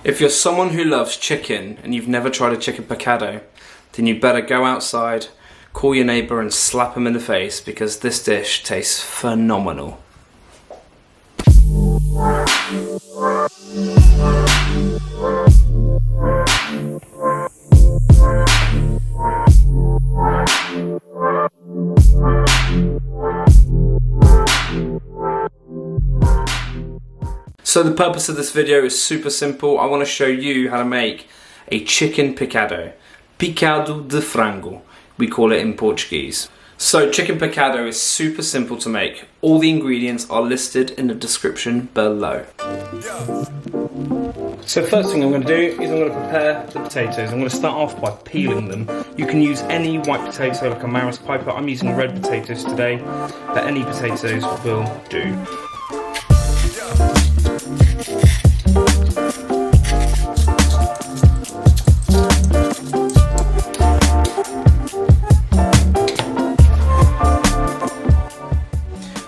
If you're someone who loves chicken and you've never tried a chicken picado, then you better go outside, call your neighbour and slap him in the face, because this dish tastes phenomenal. So the purpose of this video is super simple. I want to show you how to make a chicken picado. Picado de frango, we call it in Portuguese. So chicken picado is super simple to make. All the ingredients are listed in the description below. So first thing I'm going to do is I'm going to prepare the potatoes. I'm going to start off by peeling them. You can use any white potato like a Madras Powder. I'm using red potatoes today, but any potatoes will do.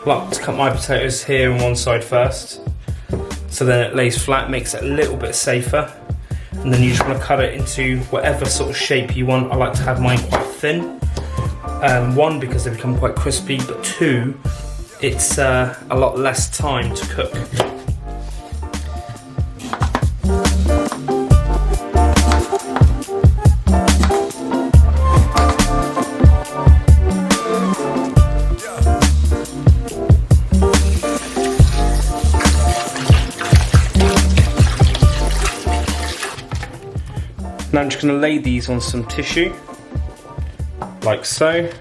I like to cut my potatoes here on one side first, so then it lays flat, makes it a little bit safer, and then you just want to cut it into whatever sort of shape you want. I like to have mine quite thin, one because they become quite crispy, but two, it's a lot less time to cook. Now I'm just going to lay these on some tissue, like so,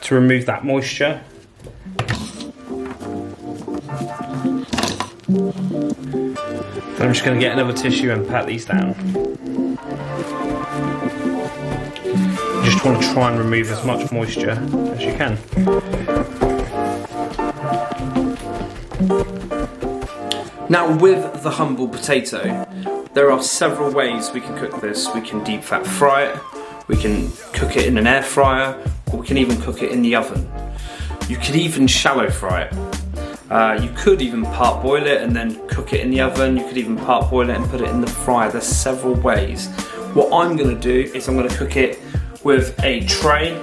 to remove that moisture. Then I'm just going to get another tissue and pat these down. You just want to try and remove as much moisture as you can. Now with the humble potato, there are several ways we can cook this. We can deep fat fry it, we can cook it in an air fryer, or we can even cook it in the oven. You could even shallow fry it. You could even part boil it and then cook it in the oven. You could even part boil it and put it in the fryer. There's several ways. What I'm going to do is I'm going to cook it with a tray,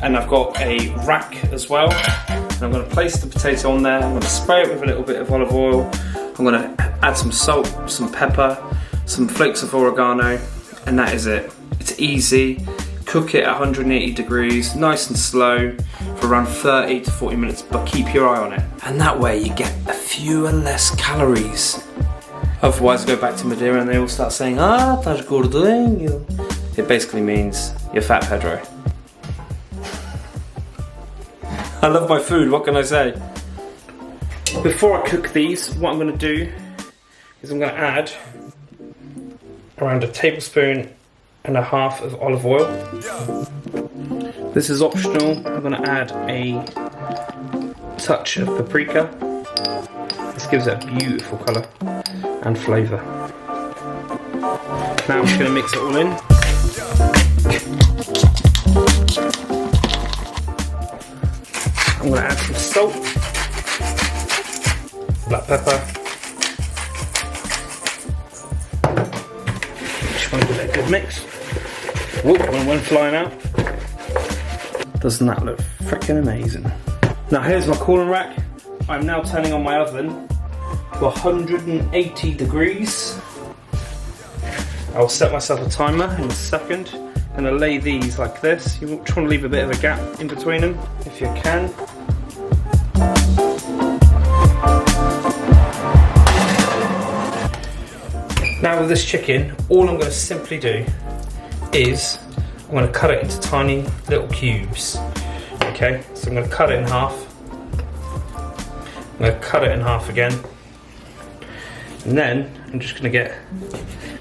and I've got a rack as well. And I'm going to place the potato on there. I'm going to spray it with a little bit of olive oil. I'm going to add some salt, some pepper, some flakes of oregano, and that is it. It's easy. Cook it at 180 degrees, nice and slow, for around 30 to 40 minutes, but keep your eye on it. And that way you get a fewer less calories. Otherwise, go back to Madeira and they all start saying, estás gordinho. It basically means you're fat, Pedro. I love my food, what can I say? Before I cook these, what I'm going to do is I'm going to add around 1.5 tablespoons of olive oil. This is optional. I'm going to add a touch of paprika. This gives it a beautiful colour and flavour. Now I'm just going to mix it all in. I'm going to add some salt, black pepper. Just want to give it a good mix. Whoop, one flying out. Doesn't that look freaking amazing? Now here's my cooling rack. I'm now turning on my oven to 180 degrees. I'll set myself a timer in a second. I'm going to lay these like this. You want to leave a bit of a gap in between them if you can. Now with this chicken, all I'm going to simply do is I'm going to cut it into tiny little cubes. Okay, so I'm going to cut it in half. I'm going to cut it in half again. And then I'm just going to get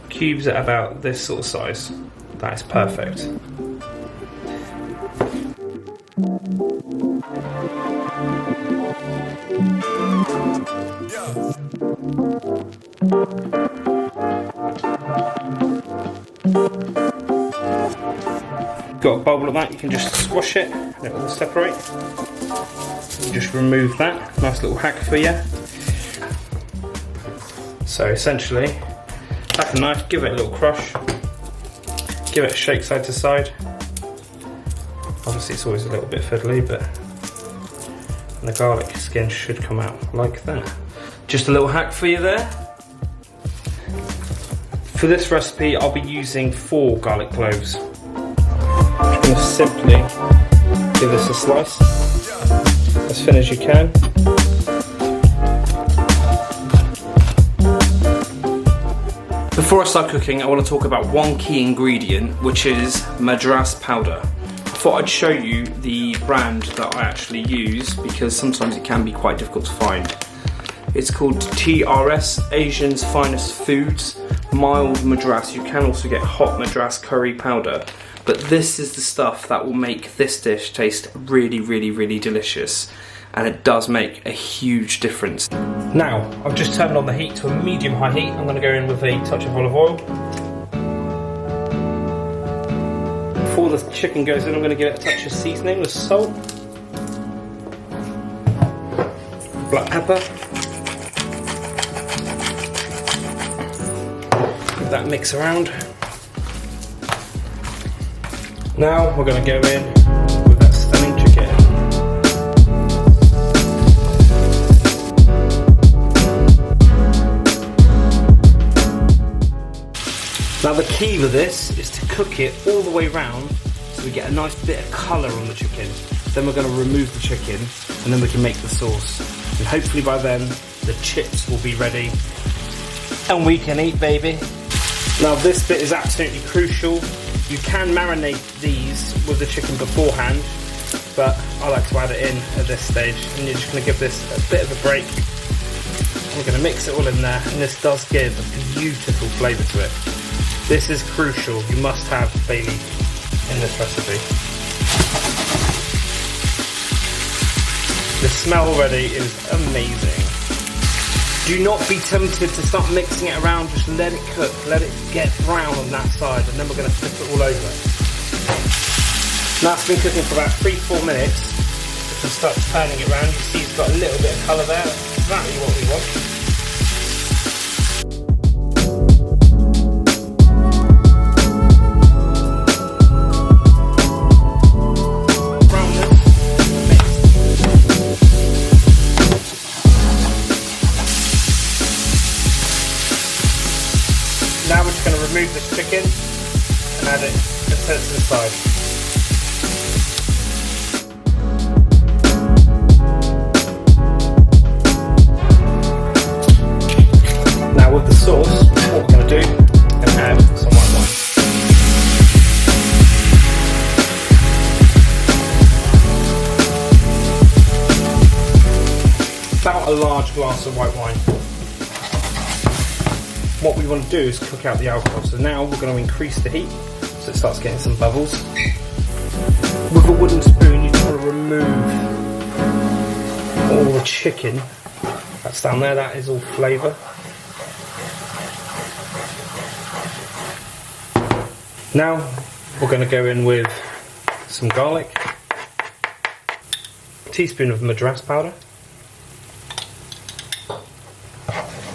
cubes at about this sort of size. That is perfect. Got a bowl of that, you can just squash it and it will separate. Just remove that, nice little hack for you. So essentially, Take a knife, give it a little crush, give it a shake side to side. Obviously it's always a little bit fiddly, but the garlic skin should come out like that. Just a little hack for you there. For this recipe I'll be using 4 garlic cloves. I'm just going to simply give this a slice, as thin as you can. Before I start cooking, I want to talk about one key ingredient, which is Madras Powder. I thought I'd show you the brand that I actually use because sometimes it can be quite difficult to find. It's called TRS, Asian's Finest Foods, mild Madras. You can also get hot Madras curry powder, but this is the stuff that will make this dish taste really, really, really delicious, and it does make a huge difference. Now, I've just turned on the heat to a medium-high heat. I'm going to go in with a touch of olive oil. Before the chicken goes in, I'm going to give it a touch of seasoning with salt, black pepper. Give that mix around. Now we're going to go in with that stunning chicken. Now the key with this is to cook it all the way round so we get a nice bit of colour on the chicken. Then we're going to remove the chicken and then we can make the sauce. And hopefully by then the chips will be ready and we can eat, baby. Now this bit is absolutely crucial. You can marinate these with the chicken beforehand, but I like to add it in at this stage, and you're just going to give this a bit of a break. We're going to mix it all in there, and this does give a beautiful flavour to it. This is crucial. You must have bay leaf in this recipe. The smell already is amazing. Do not be tempted to start mixing it around, just let it cook, let it get brown on that side, and then we're going to flip it all over. Now it's been cooking for about 3-4 minutes. We can start turning it around. You see it's got a little bit of colour there. That's exactly what we want. Now we're just going to remove this chicken and add it and set it to the side. Now with the sauce, what we're going to do is add some white wine. About a large glass of white wine. What we want to do is cook out the alcohol. So now we're going to increase the heat so it starts getting some bubbles. With a wooden spoon you just want to remove all the chicken that's down there. That is all flavour. Now we're going to go in with some garlic, a teaspoon of Madras powder,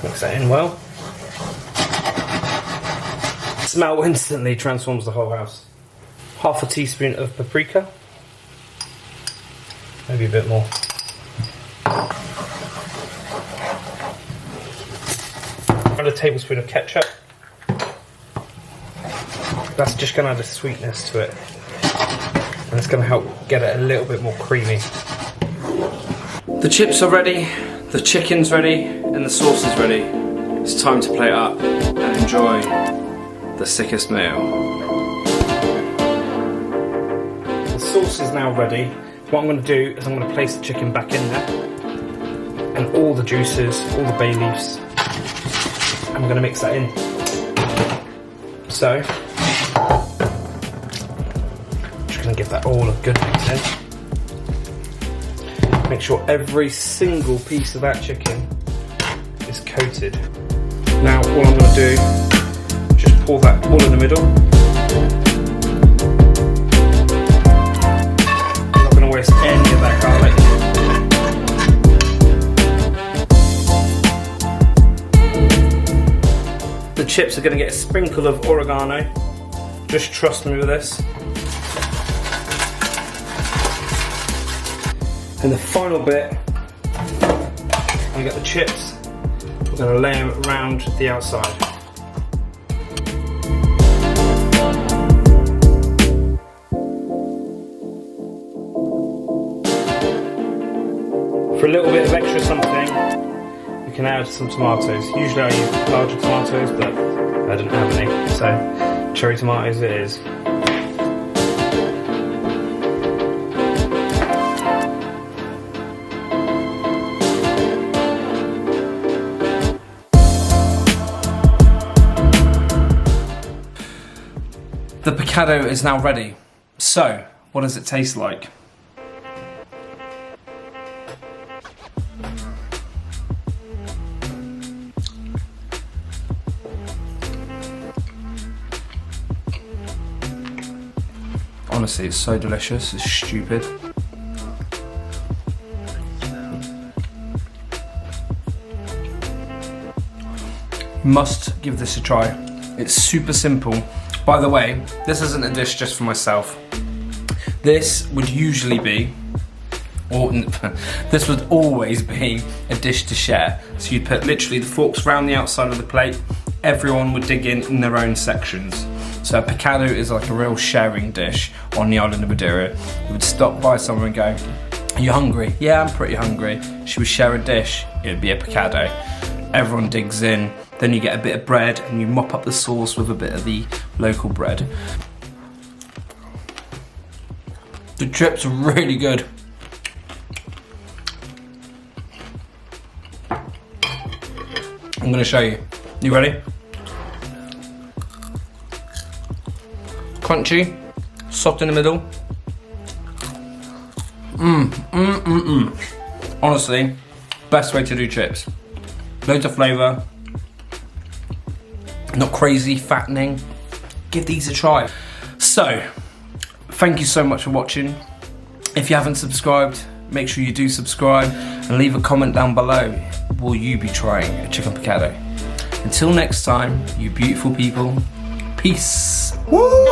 mix that in well. Smell instantly transforms the whole house. Half a teaspoon of paprika, maybe a bit more. And a tablespoon of ketchup. That's just going to add a sweetness to it, and it's going to help get it a little bit more creamy. The chips are ready, the chicken's ready, and the sauce is ready. It's time to plate up and enjoy the sickest meal. The sauce is now ready. What I'm going to do is I'm going to place the chicken back in there, and all the juices, all the bay leaves, and I'm going to mix that in. So, just going to give that all a good mix in. Make sure every single piece of that chicken is coated. Now all I'm going to do, just pour that all in the middle. I'm not going to waste any of that garlic. The chips are going to get a sprinkle of oregano. Just trust me with this. And the final bit, we get the chips. We're going to lay them around the outside. For a little bit of extra something, we can add some tomatoes. Usually I use larger tomatoes, but I didn't have any, so cherry tomatoes it is. The Picado is now ready. So, what does it taste like? Honestly, it's so delicious, it's stupid. Must give this a try. It's super simple. By the way, this isn't a dish just for myself. This would usually be, or this would always be a dish to share. So you'd put literally the forks round the outside of the plate, everyone would dig in their own sections. So a Picado is like a real sharing dish on the island of Madeira. You would stop by someone and go, "Are you hungry?" "Yeah, I'm pretty hungry." Should we share a dish? It would be a Picado. Everyone digs in, then you get a bit of bread and you mop up the sauce with a bit of the local bread. The chips are really good. I'm gonna show you. You ready? Crunchy, soft in the middle. Honestly, best way to do chips. Loads of flavour, not crazy, fattening. Give these a try. So, thank you so much for watching. If you haven't subscribed, make sure you do subscribe and leave a comment down below. Will you be trying a chicken Picado? Until next time, you beautiful people, peace. Woo!